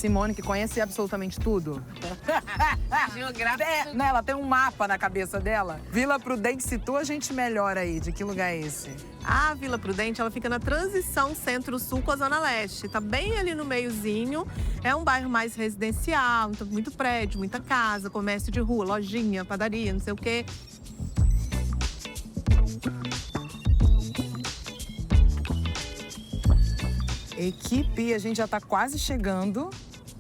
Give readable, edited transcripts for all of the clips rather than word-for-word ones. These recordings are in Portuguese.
Simone, que conhece absolutamente tudo. Geográfica. Né, ela tem um mapa na cabeça dela. Vila Prudente, situa a gente melhor aí. De que lugar é esse? A Vila Prudente, ela fica na transição centro-sul com a Zona Leste. Tá bem ali no meiozinho. É um bairro mais residencial, então muito prédio, muita casa, comércio de rua, lojinha, padaria, não sei o quê. Equipe, a gente já está quase chegando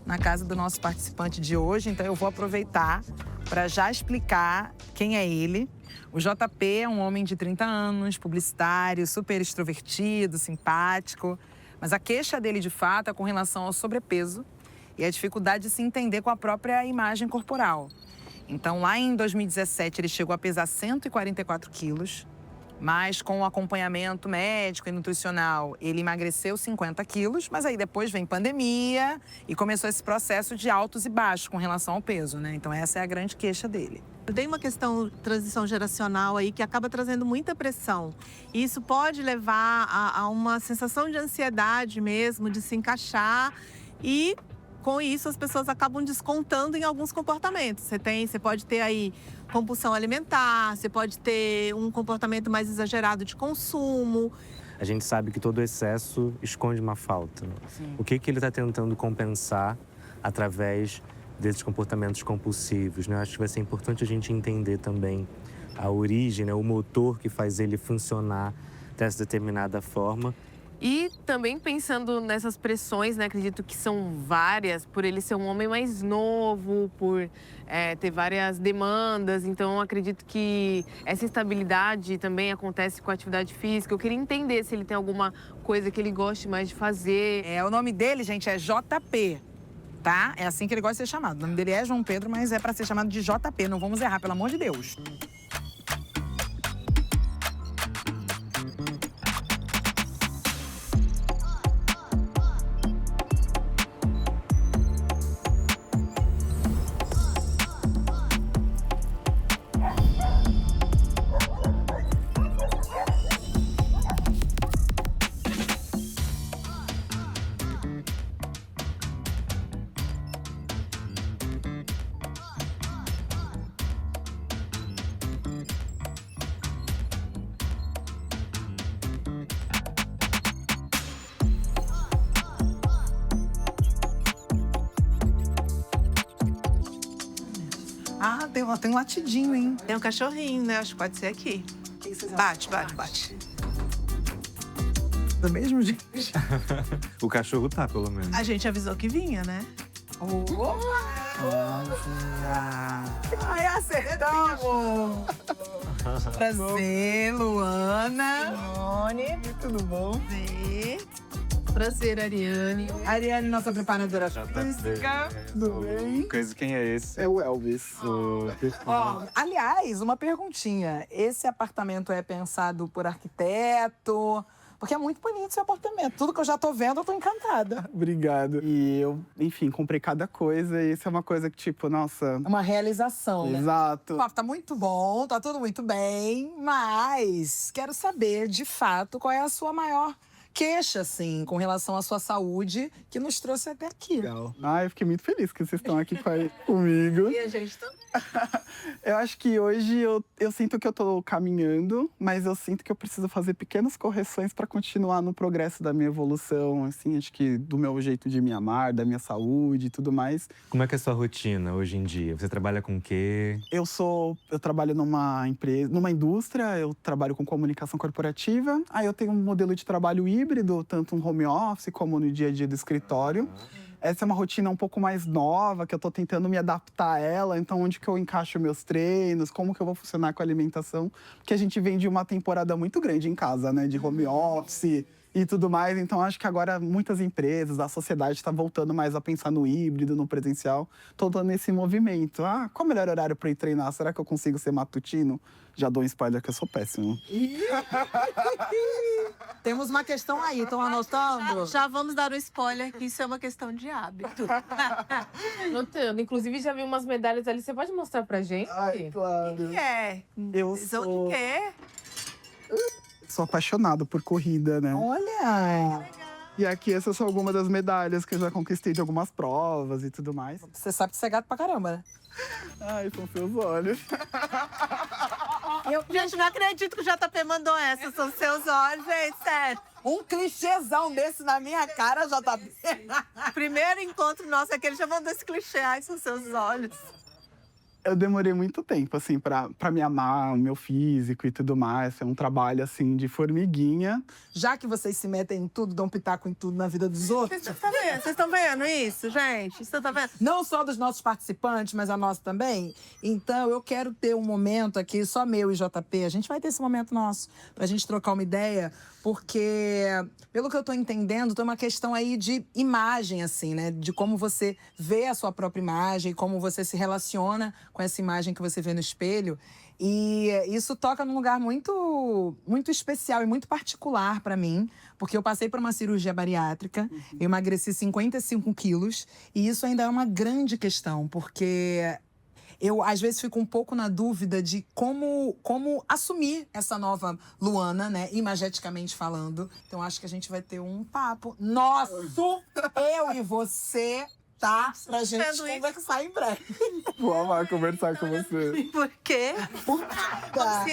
na casa do nosso participante de hoje, então eu vou aproveitar para já explicar quem é ele. O JP é um homem de 30 anos, publicitário, super extrovertido, simpático, mas a queixa dele, de fato, é com relação ao sobrepeso e a dificuldade de se entender com a própria imagem corporal. Então, lá em 2017, ele chegou a pesar 144 quilos, mas com o acompanhamento médico e nutricional, ele emagreceu 50 quilos, mas aí depois vem pandemia e começou esse processo de altos e baixos com relação ao peso, né? Então essa é a grande queixa dele. Tem uma questão de transição geracional aí que acaba trazendo muita pressão. E isso pode levar a uma sensação de ansiedade mesmo, de se encaixar e com isso as pessoas acabam descontando em alguns comportamentos. Você pode ter aí compulsão alimentar, você pode ter um comportamento mais exagerado de consumo. A gente sabe que todo excesso esconde uma falta. Sim. O que ele está tentando compensar através desses comportamentos compulsivos, né? Eu acho que vai ser importante a gente entender também a origem, né? O motor que faz ele funcionar dessa determinada forma. E também pensando nessas pressões, né? Acredito que são várias, por ele ser um homem mais novo, por ter várias demandas. Então, acredito que essa instabilidade também acontece com a atividade física. Eu queria entender se ele tem alguma coisa que ele goste mais de fazer. O nome dele, gente, é JP, tá? É assim que ele gosta de ser chamado. O nome dele é João Pedro, mas é para ser chamado de JP. Não vamos errar, pelo amor de Deus. Ah, tem um latidinho, hein? Tem um cachorrinho, né? Acho que pode ser aqui. Bate. Do mesmo jeito. O cachorro tá, pelo menos. A gente avisou que vinha, né? Ai, acertamos! Prazer, Luana. Simone. Tudo bom? Prazer, Ariane. Ariane, nossa preparadora física. Tudo bem? Coisa, quem é esse? É o Elvis. Ó, aliás, uma perguntinha. Esse apartamento é pensado por arquiteto? Porque é muito bonito esse apartamento. Tudo que eu já tô vendo, eu tô encantada. Obrigado. E eu, enfim, comprei cada coisa e isso é uma coisa que, tipo, nossa… É uma realização, né? Exato. Ó, tá muito bom, tá tudo muito bem, mas quero saber, de fato, qual é a sua maior queixa, assim, com relação à sua saúde, que nos trouxe até aqui. Legal. Eu fiquei muito feliz que vocês estão aqui comigo. E a gente também. Eu acho que hoje eu sinto que eu tô caminhando, mas eu sinto que eu preciso fazer pequenas correções para continuar no progresso da minha evolução, assim, acho que do meu jeito de me amar, da minha saúde e tudo mais. Como é que é a sua rotina hoje em dia? Você trabalha com o quê? Eu trabalho numa empresa, numa indústria, eu trabalho com comunicação corporativa. Aí eu tenho um modelo de trabalho híbrido, tanto no home office como no dia a dia do escritório. Essa é uma rotina um pouco mais nova, que eu tô tentando me adaptar a ela. Então, onde que eu encaixo meus treinos, como que eu vou funcionar com a alimentação. Porque a gente vem de uma temporada muito grande em casa, né? De home office e tudo mais. Então, acho que agora muitas empresas, a sociedade está voltando mais a pensar no híbrido, no presencial. Tô dando esse movimento. Qual é o melhor horário para ir treinar? Será que eu consigo ser matutino? Já dou um spoiler que eu sou péssimo. Temos uma questão aí, estão anotando? Já vamos dar um spoiler que isso é uma questão de hábito. Notando. Inclusive, já vi umas medalhas ali. Você pode mostrar pra gente? Ai, claro. O que é? Eu O que é? sou apaixonado por corrida, né? Olha! E aqui essas são algumas das medalhas que eu já conquistei de algumas provas e tudo mais. Você sabe que você é gato pra caramba, né? Ai, são seus olhos. Gente, não acredito que o JP mandou essa. São seus olhos, gente, sério. Um clichêzão desse na minha cara, JP. Primeiro encontro nosso é que ele já mandou esse clichê. Ai, são seus olhos. Eu demorei muito tempo, assim, pra me amar, o meu físico e tudo mais. É um trabalho, assim, de formiguinha. Já que vocês se metem em tudo, dão pitaco em tudo na vida dos outros. Vocês estão vendo isso, gente? Vocês estão vendo? Não só dos nossos participantes, mas a nossa também. Então, eu quero ter um momento aqui, só meu e JP. A gente vai ter esse momento nosso, pra gente trocar uma ideia. Porque, pelo que eu tô entendendo, tem uma questão aí de imagem, assim, né? De como você vê a sua própria imagem, como você se relaciona com essa imagem que você vê no espelho. E isso toca num lugar muito, muito especial e muito particular para mim, porque eu passei por uma cirurgia bariátrica, eu emagreci 55 quilos, e isso ainda é uma grande questão, porque eu, às vezes, fico um pouco na dúvida de como assumir essa nova Luana, né? Imageticamente falando. Então, acho que a gente vai ter um papo nosso, eu e você, tá? Pra gente conversar em breve. Vou amar conversar com você. Por quê? Tá.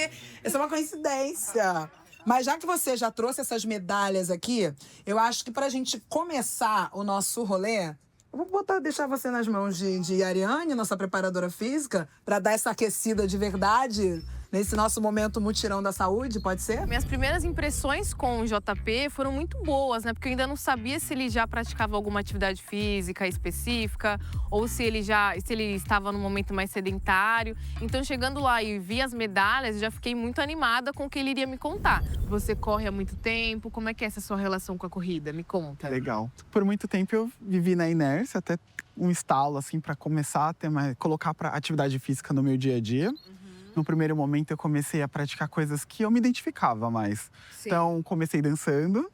Essa é uma coincidência. Mas já que você já trouxe essas medalhas aqui, eu acho que pra gente começar o nosso rolê, eu vou deixar você nas mãos de Ariane, nossa preparadora física, pra dar essa aquecida de verdade nesse nosso momento mutirão da saúde, pode ser? Minhas primeiras impressões com o JP foram muito boas, né? Porque eu ainda não sabia se ele já praticava alguma atividade física específica ou se ele estava num momento mais sedentário. Então, chegando lá e vi as medalhas, eu já fiquei muito animada com o que ele iria me contar. Você corre há muito tempo, como é que é essa sua relação com a corrida? Me conta. Legal. Por muito tempo eu vivi na inércia, até um estalo, assim, para começar a ter colocar pra atividade física no meu dia a dia. No primeiro momento, eu comecei a praticar coisas que eu me identificava mais. Sim. Então, comecei dançando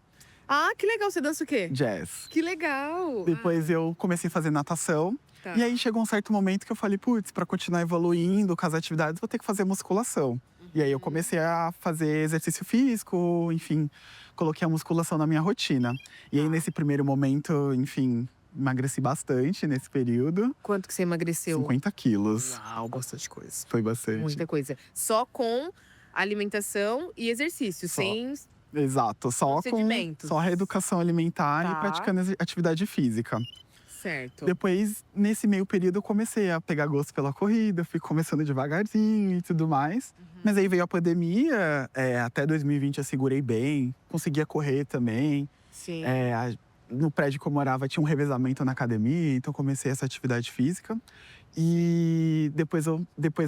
Ah, que legal. Você dança o quê? jazz. Que legal. Depois, eu comecei a fazer natação. Tá. E aí, chegou um certo momento que eu falei, putz, para continuar evoluindo com as atividades, vou ter que fazer musculação. E aí, eu comecei a fazer exercício físico, enfim, coloquei a musculação na minha rotina. E aí, nesse primeiro momento, enfim, emagreci bastante nesse período. Quanto que você emagreceu? 50 quilos. Uau, bastante coisa. Foi bastante. Muita coisa. Só com alimentação e exercício, Só. sem Exato, só com procedimentos. só reeducação alimentar Tá. e praticando atividade física. Certo. Depois, nesse meio período, eu comecei a pegar gosto pela corrida, fui começando devagarzinho e tudo mais. Mas aí veio a pandemia, até 2020 eu segurei bem, conseguia correr também. Sim. No prédio que eu morava tinha um revezamento na academia, então comecei essa atividade física. E depois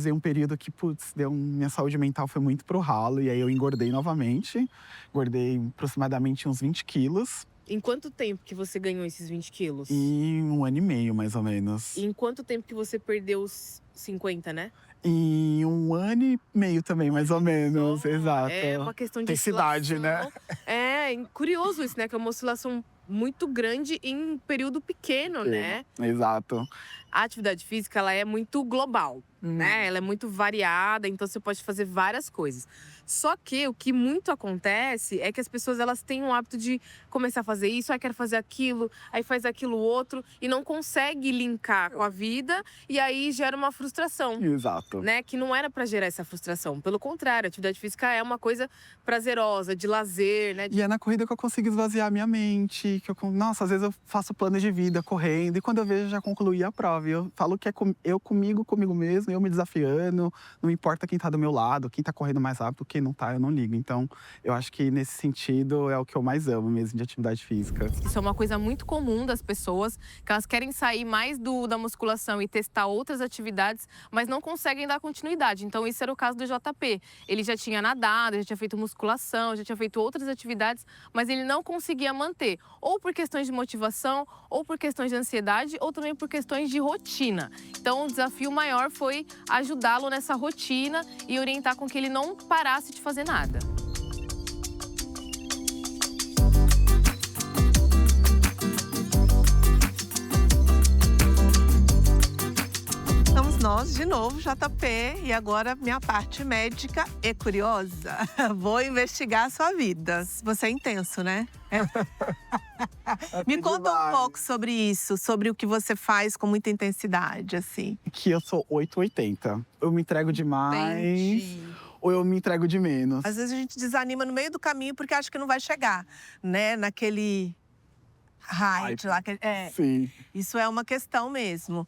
veio um período que, putz, minha saúde mental foi muito pro ralo. E aí eu engordei novamente. Engordei aproximadamente uns 20 quilos. Em quanto tempo que você ganhou esses 20 quilos? Em 1 ano e meio, mais ou menos. E em quanto tempo que você perdeu os 50, né? Em 1 ano e meio também, mais ou menos. Exato. É uma questão de Intensidade, oscilação. né? Curioso isso, né? Que é uma oscilação muito grande em um período pequeno, né? Exato. A atividade física, ela é muito global, né? Ela é muito variada, então você pode fazer várias coisas. Só que o que muito acontece é que as pessoas, elas têm um hábito de começar a fazer isso, aí quer fazer aquilo, aí faz aquilo outro e não consegue linkar com a vida e aí gera uma frustração. Exato. Né, que não era pra gerar essa frustração. Pelo contrário, a atividade física é uma coisa prazerosa, de lazer, né? E é na corrida que eu consigo esvaziar a minha mente. Nossa, às vezes eu faço planos de vida correndo. E quando eu vejo, eu já concluí a prova. E eu falo que é eu comigo mesmo, eu me desafiando. Não importa quem tá do meu lado, quem tá correndo mais rápido, quem não tá, eu não ligo. Então, eu acho que nesse sentido é o que eu mais amo mesmo de atividade física. Isso é uma coisa muito comum das pessoas, que elas querem sair mais da musculação e testar outras atividades, mas não conseguem dar continuidade. Então, isso era o caso do JP. Ele já tinha nadado, já tinha feito musculação, já tinha feito outras atividades, mas ele não conseguia manter. Ou por questões de motivação, ou por questões de ansiedade, ou também por questões de rotina. Então, o desafio maior foi ajudá-lo nessa rotina e orientar com que ele não parasse de fazer nada. Estamos nós de novo, JP, e agora minha parte médica e curiosa. Vou investigar a sua vida. Você é intenso, né? Me conta um demais. pouco sobre isso, sobre o que você faz com muita intensidade, assim. Que eu sou 880. Eu me entrego demais ou eu me entrego de menos. Às vezes a gente desanima no meio do caminho porque acha que não vai chegar, né? Naquele height lá. Sim. Isso é uma questão mesmo.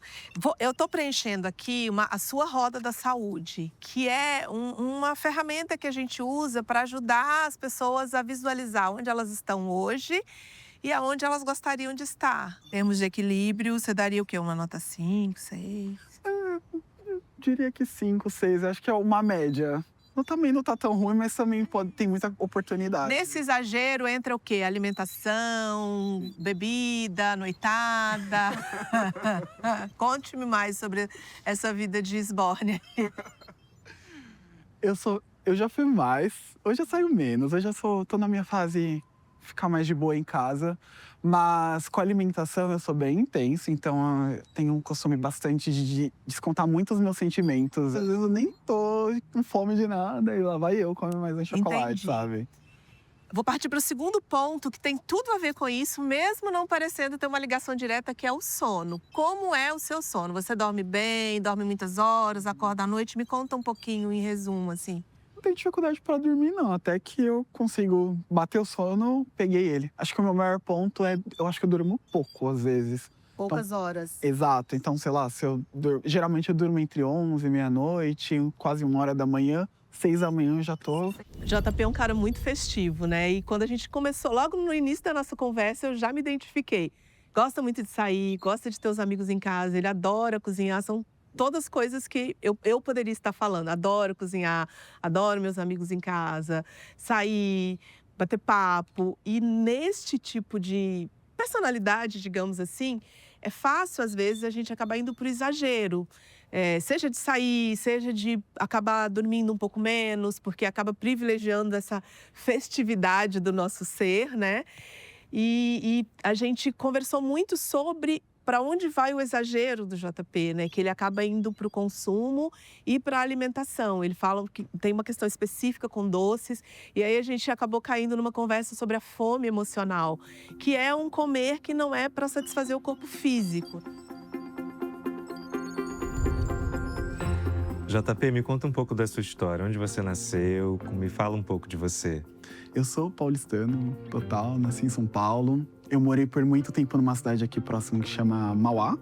Eu tô preenchendo aqui a sua roda da saúde, que é uma ferramenta que a gente usa para ajudar as pessoas a visualizar onde elas estão hoje e aonde elas gostariam de estar. Em termos de equilíbrio, você daria o quê? Uma nota 5, 6? Diria que 5, 6. Acho que é uma média. Também não tá tão ruim, mas também tem muita oportunidade. Nesse exagero entra o quê? Alimentação, bebida, noitada. Conte-me mais sobre essa vida de esbórnia. Eu já fui mais, hoje eu saio menos. Tô na minha fase ficar mais de boa em casa. Mas com a alimentação eu sou bem intenso, então eu tenho um costume bastante de descontar muito os meus sentimentos. Às vezes eu nem tô com fome de nada e lá vai eu comer mais um chocolate, Entendi. sabe? Vou partir para o segundo ponto, que tem tudo a ver com isso, mesmo não parecendo ter uma ligação direta, que é o sono. Como é o seu sono? Você dorme bem, dorme muitas horas, acorda à noite? Me conta um pouquinho, em resumo, assim. Não tenho dificuldade pra dormir, não. Até que eu consigo bater o sono, peguei ele. Acho que o meu maior ponto eu acho que eu durmo pouco, às vezes. Poucas horas. Exato. Então, sei lá, geralmente eu durmo entre 11 e meia-noite, quase 1 hora da manhã. 6 da manhã eu já tô. JP é um cara muito festivo, né? E quando a gente começou, logo no início da nossa conversa, eu já me identifiquei. Gosta muito de sair, gosta de ter os amigos em casa, ele adora cozinhar, são todas coisas que eu poderia estar falando. Adoro cozinhar, adoro meus amigos em casa, sair, bater papo. E neste tipo de personalidade, digamos assim, é fácil, às vezes, a gente acabar indo para o exagero. Seja de sair, seja de acabar dormindo um pouco menos, porque acaba privilegiando essa festividade do nosso ser, né? E a gente conversou muito sobre para onde vai o exagero do JP, né? Que ele acaba indo para o consumo e para a alimentação. Ele fala que tem uma questão específica com doces, e aí a gente acabou caindo numa conversa sobre a fome emocional, que é um comer que não é para satisfazer o corpo físico. JP, me conta um pouco da sua história. Onde você nasceu? Me fala um pouco de você. Eu sou paulistano, total, nasci em São Paulo. Eu morei por muito tempo numa cidade aqui próxima que chama Mauá.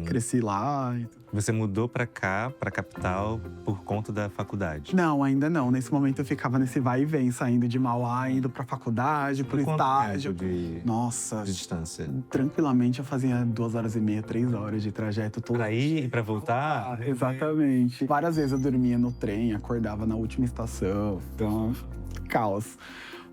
Cresci lá. Você mudou pra cá, pra capital, por conta da faculdade? Não, ainda não. Nesse momento eu ficava nesse vai e vem, saindo de Mauá, indo pra faculdade, pro estágio. Nossa, de distância? Tranquilamente eu fazia 2h30, 3 horas de trajeto todo. Pra ir e pra voltar? Exatamente. Várias vezes eu dormia no trem, acordava na última estação. Então, caos.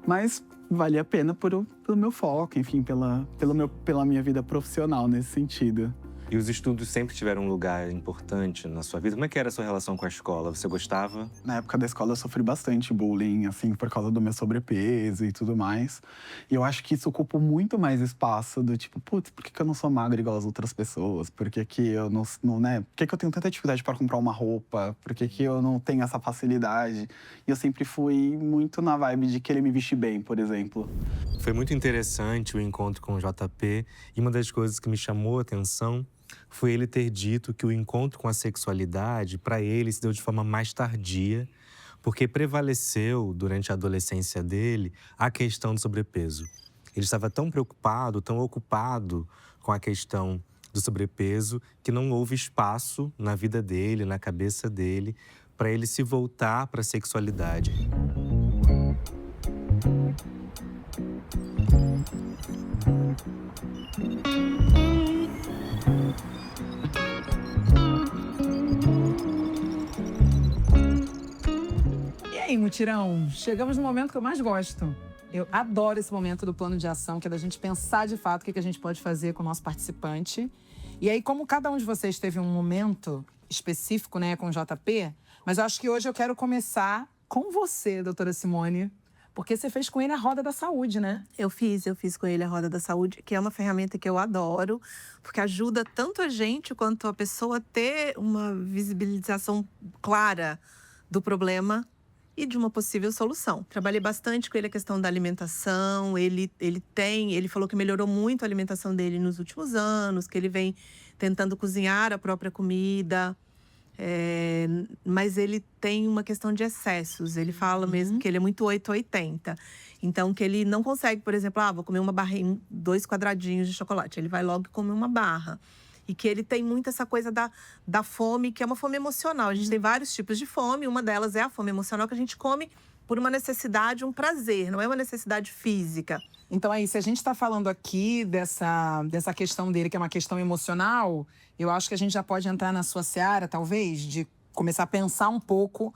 Mas valia a pena pelo meu foco, enfim, pela minha vida profissional nesse sentido. E os estudos sempre tiveram um lugar importante na sua vida? Como é que era a sua relação com a escola? Você gostava? Na época da escola eu sofri bastante bullying, assim, por causa do meu sobrepeso e tudo mais. E eu acho que isso ocupa muito mais espaço do tipo, putz, por que eu não sou magra igual as outras pessoas? Por que eu não, né? Por que eu tenho tanta dificuldade para comprar uma roupa? Por que eu não tenho essa facilidade? E eu sempre fui muito na vibe de querer me vestir bem, por exemplo. Foi muito interessante o encontro com o JP. E uma das coisas que me chamou a atenção foi ele ter dito que o encontro com a sexualidade, para ele, se deu de forma mais tardia, porque prevaleceu, durante a adolescência dele, a questão do sobrepeso. Ele estava tão preocupado, tão ocupado com a questão do sobrepeso, que não houve espaço na vida dele, na cabeça dele, para ele se voltar para a sexualidade. E aí, mutirão? Chegamos no momento que eu mais gosto. Eu adoro esse momento do plano de ação, que é da gente pensar de fato o que a gente pode fazer com o nosso participante. E aí, como cada um de vocês teve um momento específico, né, com o JP, mas eu acho que hoje eu quero começar com você, doutora Simone, porque você fez com ele a Roda da Saúde, né? Eu fiz com ele a Roda da Saúde, que é uma ferramenta que eu adoro, porque ajuda tanto a gente quanto a pessoa a ter uma visibilização clara do problema e de uma possível solução. Trabalhei bastante com ele a questão da alimentação, ele falou que melhorou muito a alimentação dele nos últimos anos, que ele vem tentando cozinhar a própria comida, mas ele tem uma questão de excessos. Ele fala mesmo que ele é muito 880. Então, que ele não consegue, por exemplo, vou comer uma barrinha, 2 quadradinhos de chocolate. Ele vai logo comer uma barra. E que ele tem muito essa coisa da fome, que é uma fome emocional. A gente tem vários tipos de fome, uma delas é a fome emocional, que a gente come por uma necessidade, um prazer, não é uma necessidade física. Então aí, se a gente está falando aqui dessa questão dele, que é uma questão emocional, eu acho que a gente já pode entrar na sua seara, talvez, de começar a pensar um pouco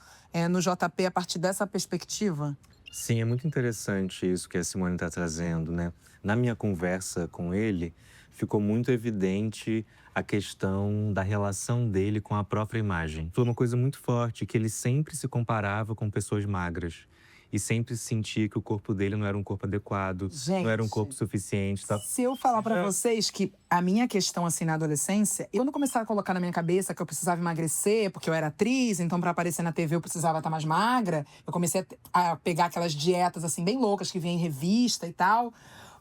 no JP a partir dessa perspectiva. Sim, é muito interessante isso que a Simone está trazendo, né? Na minha conversa com ele, ficou muito evidente a questão da relação dele com a própria imagem. Foi uma coisa muito forte, que ele sempre se comparava com pessoas magras. E sempre sentia que o corpo dele não era um corpo adequado, Gente, não era um corpo suficiente. Tá? Se eu falar pra vocês que a minha questão, assim, na adolescência, eu não começava a colocar na minha cabeça que eu precisava emagrecer, porque eu era atriz, então pra aparecer na TV eu precisava estar mais magra. Eu comecei a pegar aquelas dietas, assim, bem loucas que vinha em revista e tal.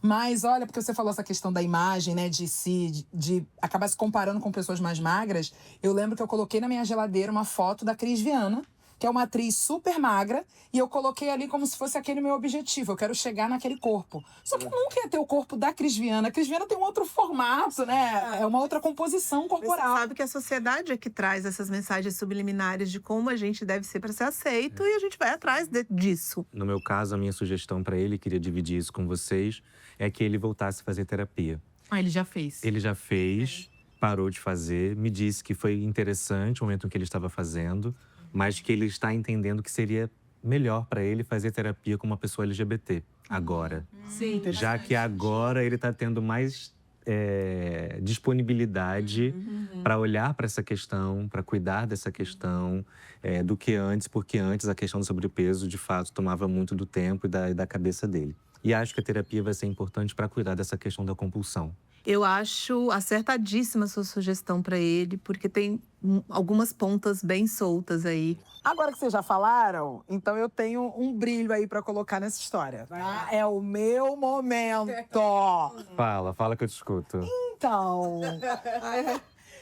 Mas olha, porque você falou essa questão da imagem, né, de acabar se comparando com pessoas mais magras. Eu lembro que eu coloquei na minha geladeira uma foto da Cris Viana, que é uma atriz super magra, e eu coloquei ali como se fosse aquele meu objetivo. Eu quero chegar naquele corpo. Só que eu nunca ia ter o corpo da Cris Viana. A Cris Viana tem um outro formato, né? É uma outra composição corporal. Você sabe que a sociedade é que traz essas mensagens subliminares de como a gente deve ser para ser aceito, e a gente vai atrás disso. No meu caso, a minha sugestão para ele, queria dividir isso com vocês, é que ele voltasse a fazer terapia. Ele já fez. Ele já fez, parou de fazer, me disse que foi interessante o momento em que ele estava fazendo, mas que ele está entendendo que seria melhor para ele fazer terapia com uma pessoa LGBT agora. Sim. Já que agora ele está tendo mais disponibilidade para olhar para essa questão, para cuidar dessa questão, do que antes, porque antes a questão do sobrepeso, de fato, tomava muito do tempo e da cabeça dele. E acho que a terapia vai ser importante para cuidar dessa questão da compulsão. Eu acho acertadíssima a sua sugestão para ele, porque tem algumas pontas bem soltas aí. Agora que vocês já falaram, então eu tenho um brilho aí pra colocar nessa história. É o meu momento. Fala que eu te escuto. Então,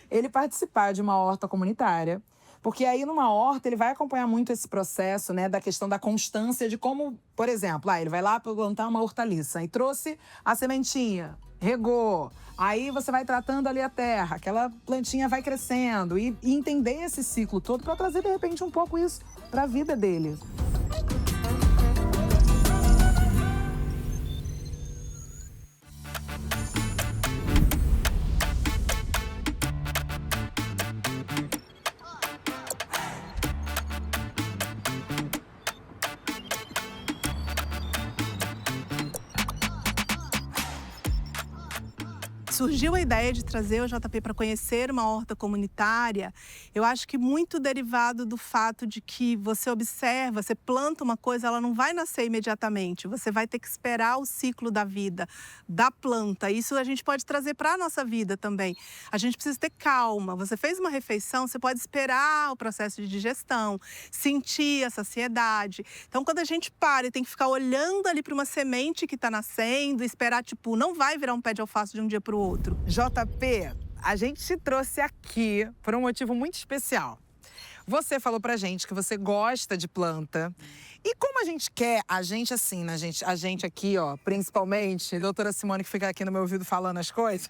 ele participar de uma horta comunitária, porque aí numa horta ele vai acompanhar muito esse processo, né, da questão da constância de como, por exemplo, ele vai lá plantar uma hortaliça e trouxe a sementinha, regou, aí você vai tratando ali a terra, aquela plantinha vai crescendo e entender esse ciclo todo para trazer de repente um pouco isso para a vida dele. Surgiu a ideia de trazer o JP para conhecer uma horta comunitária, eu acho que muito derivado do fato de que você observa, você planta uma coisa, ela não vai nascer imediatamente, você vai ter que esperar o ciclo da vida, da planta. Isso a gente pode trazer para a nossa vida também. A gente precisa ter calma. Você fez uma refeição, você pode esperar o processo de digestão, sentir a saciedade. Então, quando a gente para e tem que ficar olhando ali para uma semente que está nascendo, esperar, não vai virar um pé de alface de um dia para o outro. JP, a gente te trouxe aqui por um motivo muito especial. Você falou pra gente que você gosta de planta. E como a gente quer, a gente aqui, ó, principalmente, doutora Simone, que fica aqui no meu ouvido falando as coisas.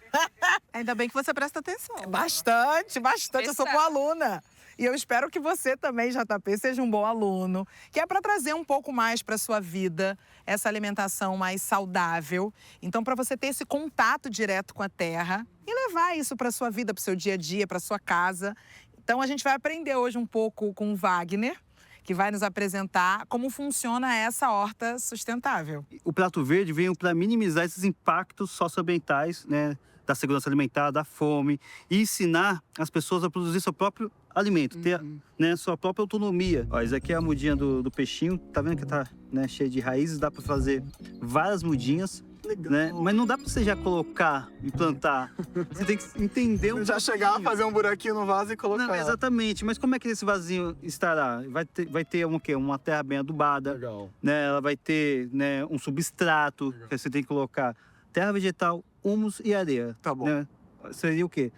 Ainda bem que você presta atenção. Bastante. Eu sou boa aluna. E eu espero que você também, JP, seja um bom aluno, que é para trazer um pouco mais para sua vida essa alimentação mais saudável. Então, para você ter esse contato direto com a terra e levar isso para sua vida, para o seu dia a dia, para sua casa. Então, a gente vai aprender hoje um pouco com o Wagner, que vai nos apresentar como funciona essa horta sustentável. O Prato Verde veio para minimizar esses impactos socioambientais, né, da segurança alimentar, da fome, e ensinar as pessoas a produzir seu próprio alimento, ter, né, sua própria autonomia. Ó, isso aqui é a mudinha do peixinho, tá vendo que tá, né, cheia de raízes, dá para fazer várias mudinhas. Legal. né? Mas não dá pra você já colocar, implantar. Você tem que entender um Já chegar a pouquinho. fazer um buraquinho no vaso e colocar. Não, exatamente. Mas como é que esse vasinho estará? Vai ter um quê? Uma terra bem adubada, Legal. né? Ela vai ter, né, um substrato que você tem que colocar. Terra vegetal, humus e areia. Tá bom. Né? Seria o quê?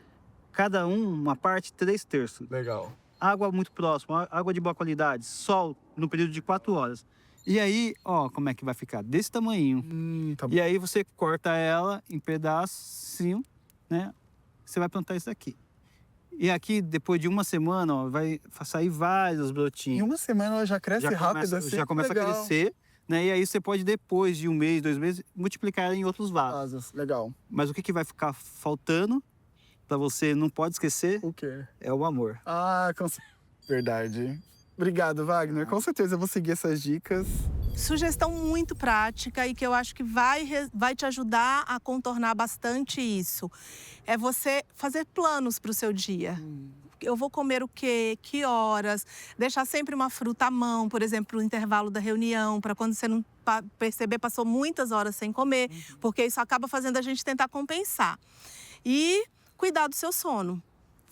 Cada uma parte, 3/3. Legal. Água muito próxima, água de boa qualidade, sol no período de 4 horas. E aí, ó, como é que vai ficar? Desse tamanho. Tá bom. E aí você corta ela em pedacinho, né? Você vai plantar isso aqui. E aqui, depois de uma semana, ó, vai sair vários Em brotinhos. uma semana ela já cresce rápido assim. Já começa Legal. a crescer, né? E aí você pode, depois de 1 mês, 2 meses, multiplicar em outros vasos. Vasos. Legal. Mas o que, que vai ficar faltando, para você não pode esquecer, O quê? é o amor. Verdade. Obrigado, Wagner. Com certeza eu vou seguir essas dicas. Sugestão muito prática e que eu acho que vai te ajudar a contornar bastante isso. É você fazer planos para o seu dia. Eu vou comer o quê? Que horas? Deixar sempre uma fruta à mão, por exemplo, no intervalo da reunião, para quando você não perceber, passou muitas horas sem comer, porque isso acaba fazendo a gente tentar compensar. E cuidar do seu sono.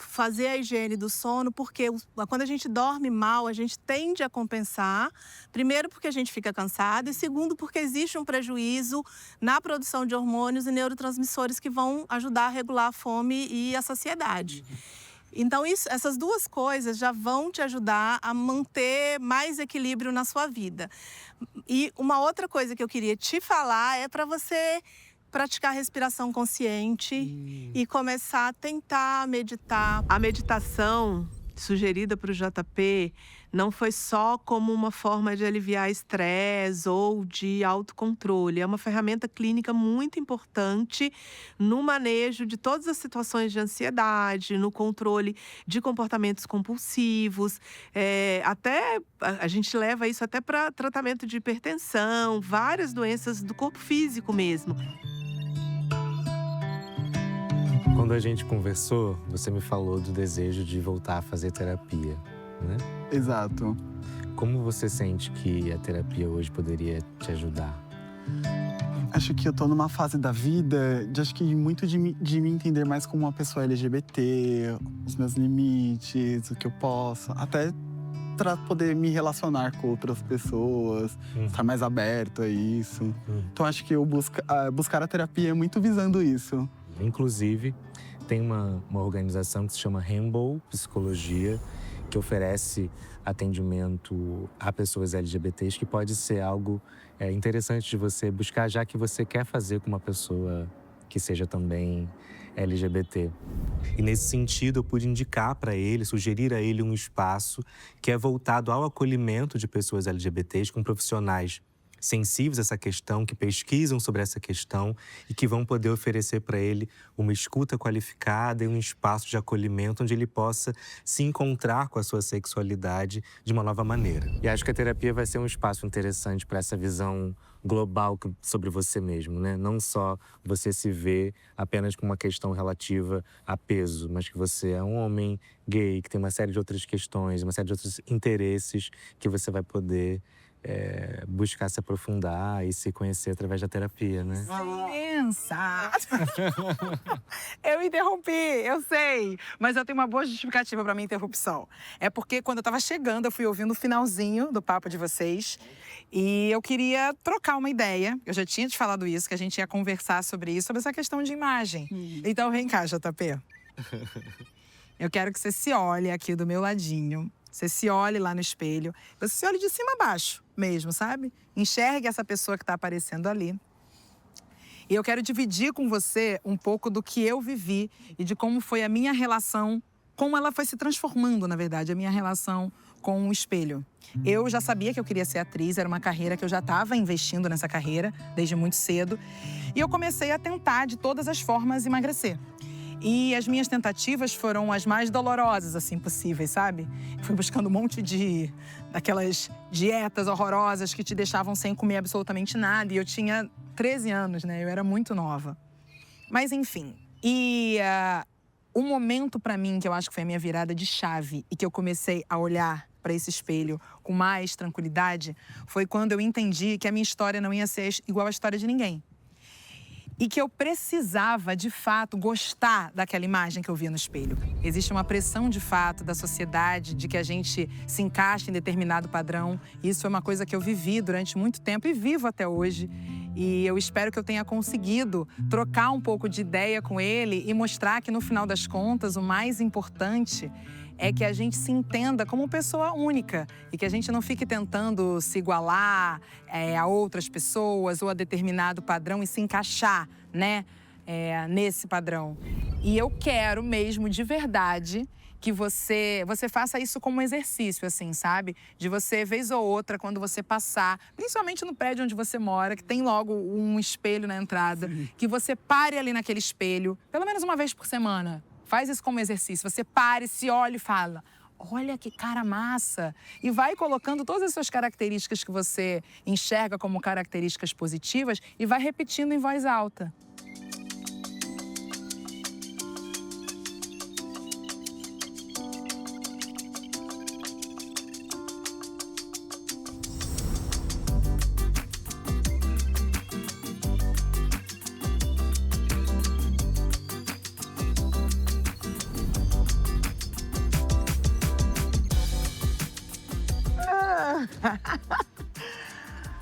Fazer a higiene do sono, porque quando a gente dorme mal, a gente tende a compensar. Primeiro, porque a gente fica cansado, e segundo, porque existe um prejuízo na produção de hormônios e neurotransmissores que vão ajudar a regular a fome e a saciedade. Então, essas duas coisas já vão te ajudar a manter mais equilíbrio na sua vida. E uma outra coisa que eu queria te falar é para você praticar respiração consciente e começar a tentar meditar. A meditação sugerida para o JP não foi só como uma forma de aliviar estresse ou de autocontrole. É uma ferramenta clínica muito importante no manejo de todas as situações de ansiedade, no controle de comportamentos compulsivos. Até a gente leva isso até para tratamento de hipertensão, várias doenças do corpo físico mesmo. Quando a gente conversou, você me falou do desejo de voltar a fazer terapia, né? Exato. Como você sente que a terapia hoje poderia te ajudar? Acho que eu tô numa fase da vida acho que muito de me entender mais como uma pessoa LGBT, os meus limites, o que eu posso, até para poder me relacionar com outras pessoas, estar mais aberto a isso. Então acho que eu buscar a terapia é muito visando isso. Inclusive, tem uma organização que se chama Rainbow Psicologia, que oferece atendimento a pessoas LGBTs, que pode ser algo interessante de você buscar, já que você quer fazer com uma pessoa que seja também LGBT. E nesse sentido, eu pude indicar para ele, sugerir a ele um espaço que é voltado ao acolhimento de pessoas LGBTs com profissionais sensíveis a essa questão, que pesquisam sobre essa questão e que vão poder oferecer para ele uma escuta qualificada e um espaço de acolhimento onde ele possa se encontrar com a sua sexualidade de uma nova maneira. E acho que a terapia vai ser um espaço interessante para essa visão global sobre você mesmo, né? Não só você se vê apenas com uma questão relativa a peso, mas que você é um homem gay, que tem uma série de outras questões, uma série de outros interesses que você vai poder buscar se aprofundar e se conhecer através da terapia, né? Pensa! Eu interrompi, eu sei. Mas eu tenho uma boa justificativa para minha interrupção. É porque quando eu estava chegando, eu fui ouvindo o finalzinho do papo de vocês. E eu queria trocar uma ideia. Eu já tinha te falado isso, que a gente ia conversar sobre isso, sobre essa questão de imagem. Então vem cá, JP. Eu quero que você se olhe aqui do meu ladinho. Você se olhe lá no espelho. Você se olhe de cima a baixo mesmo, sabe? Enxergue essa pessoa que está aparecendo ali. E eu quero dividir com você um pouco do que eu vivi e de como foi a minha relação, como ela foi se transformando, na verdade, a minha relação com o espelho. Eu já sabia que eu queria ser atriz, era uma carreira que eu já estava investindo nessa carreira desde muito cedo. E eu comecei a tentar, de todas as formas, emagrecer. E as minhas tentativas foram as mais dolorosas, assim, possíveis, sabe? Fui buscando um monte daquelas dietas horrorosas que te deixavam sem comer absolutamente nada. E eu tinha 13 anos, né? Eu era muito nova. Mas, enfim. E um momento pra mim, que eu acho que foi a minha virada de chave e que eu comecei a olhar para esse espelho com mais tranquilidade, foi quando eu entendi que a minha história não ia ser igual à história de ninguém. e que eu precisava, de fato, gostar daquela imagem que eu via no espelho. Existe uma pressão, de fato, da sociedade de que a gente se encaixe em determinado padrão. Isso é uma coisa que eu vivi durante muito tempo e vivo até hoje. E eu espero que eu tenha conseguido trocar um pouco de ideia com ele e mostrar que, no final das contas, o mais importante é que a gente se entenda como pessoa única e que a gente não fique tentando se igualar a outras pessoas ou a determinado padrão e se encaixar, né, nesse padrão. E eu quero mesmo, de verdade, que você faça isso como um exercício, assim, sabe? De você, vez ou outra, quando você passar, principalmente no prédio onde você mora, que tem logo um espelho na entrada, que você pare ali naquele espelho, pelo menos uma vez por semana. Faz isso como exercício. Você pare, se olha e fala: olha que cara massa! E vai colocando todas as suas características que você enxerga como características positivas e vai repetindo em voz alta.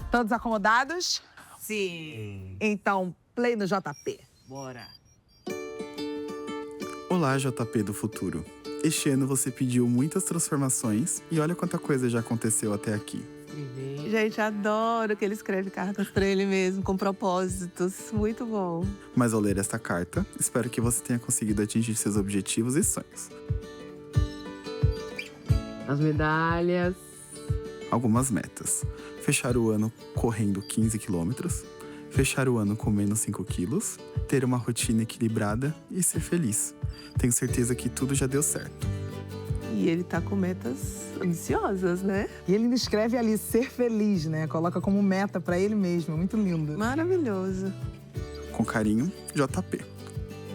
Todos acomodados? Sim. Então, play no JP. Bora. Olá, JP do futuro. Este ano você pediu muitas transformações e olha quanta coisa já aconteceu até aqui. Gente, adoro que ele escreve cartas pra ele mesmo, com propósitos. Muito bom. Mas ao ler esta carta, espero que você tenha conseguido atingir seus objetivos e sonhos. As medalhas. Algumas metas. Fechar o ano correndo 15 quilômetros, fechar o ano comendo 5 quilos, ter uma rotina equilibrada e ser feliz. Tenho certeza que tudo já deu certo. E ele tá com metas ambiciosas, né? E ele escreve ali, ser feliz, né? Coloca como meta pra ele mesmo. É muito lindo. Maravilhoso. Com carinho, JP.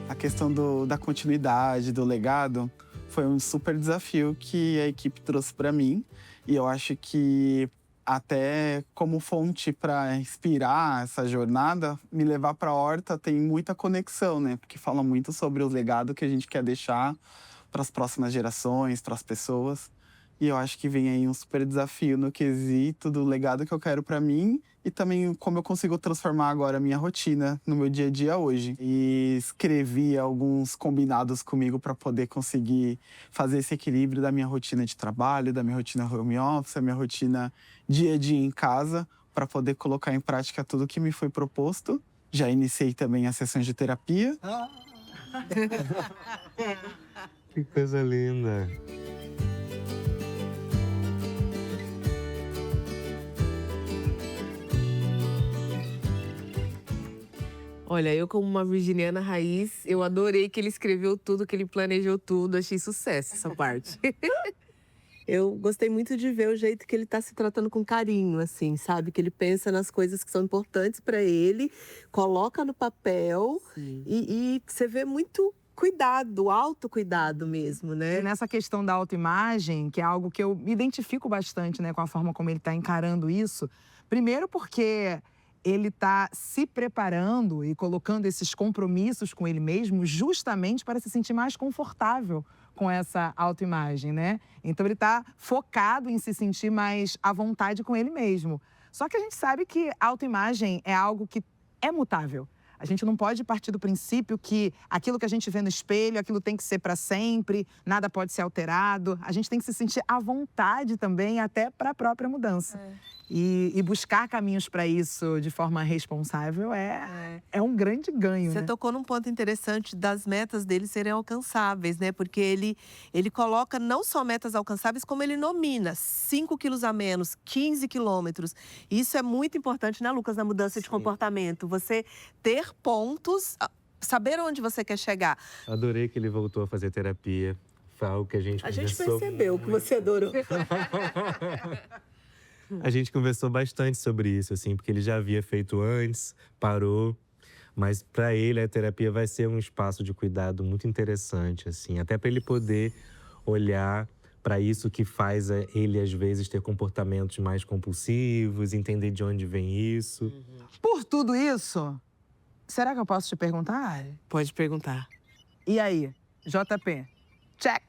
A questão da continuidade, do legado, foi um super desafio que a equipe trouxe para mim. E eu acho que até como fonte para inspirar essa jornada, me levar para a Horta tem muita conexão, né? Porque fala muito sobre o legado que a gente quer deixar para as próximas gerações, para as pessoas. E eu acho que vem aí um super desafio no quesito do legado que eu quero para mim e também como eu consigo transformar agora a minha rotina no meu dia a dia hoje. E escrevi alguns combinados comigo para poder conseguir fazer esse equilíbrio da minha rotina de trabalho, da minha rotina home office, da minha rotina dia a dia em casa, para poder colocar em prática tudo que me foi proposto. Já iniciei também as sessões de terapia. Que coisa linda. Olha, eu como uma virginiana raiz, eu adorei que ele escreveu tudo, que ele planejou tudo. Achei sucesso essa parte. Eu gostei muito de ver o jeito que ele tá se tratando com carinho, assim, sabe? Que ele pensa nas coisas que são importantes para ele, coloca no papel e você vê muito cuidado, autocuidado mesmo, né? E nessa questão da autoimagem, que é algo que eu me identifico bastante, né, com a forma como ele está encarando isso. Primeiro porque ele está se preparando e colocando esses compromissos com ele mesmo justamente para se sentir mais confortável com essa autoimagem, né? Então ele está focado em se sentir mais à vontade com ele mesmo. Só que a gente sabe que a autoimagem é algo que é mutável. A gente não pode partir do princípio que aquilo que a gente vê no espelho, aquilo tem que ser para sempre, nada pode ser alterado. A gente tem que se sentir à vontade também, até para a própria mudança. E buscar caminhos para isso de forma responsável é um grande ganho. Você né? tocou num ponto interessante das metas dele serem alcançáveis, né? Porque ele coloca não só metas alcançáveis, como ele nomina 5 quilos a menos, 15 quilômetros. Isso é muito importante, né, Lucas, na mudança de comportamento. Você ter pontos, saber onde você quer chegar. Adorei que ele voltou a fazer terapia. Foi algo que a gente conversou. percebeu que você adorou. A gente conversou bastante sobre isso, assim, porque ele já havia feito antes, parou. Mas para ele a terapia vai ser um espaço de cuidado muito interessante, assim, até para ele poder olhar para isso que faz ele às vezes ter comportamentos mais compulsivos, entender de onde vem isso. Por tudo isso, Será que eu posso te perguntar, Ari? Pode perguntar. E aí, JP? Check.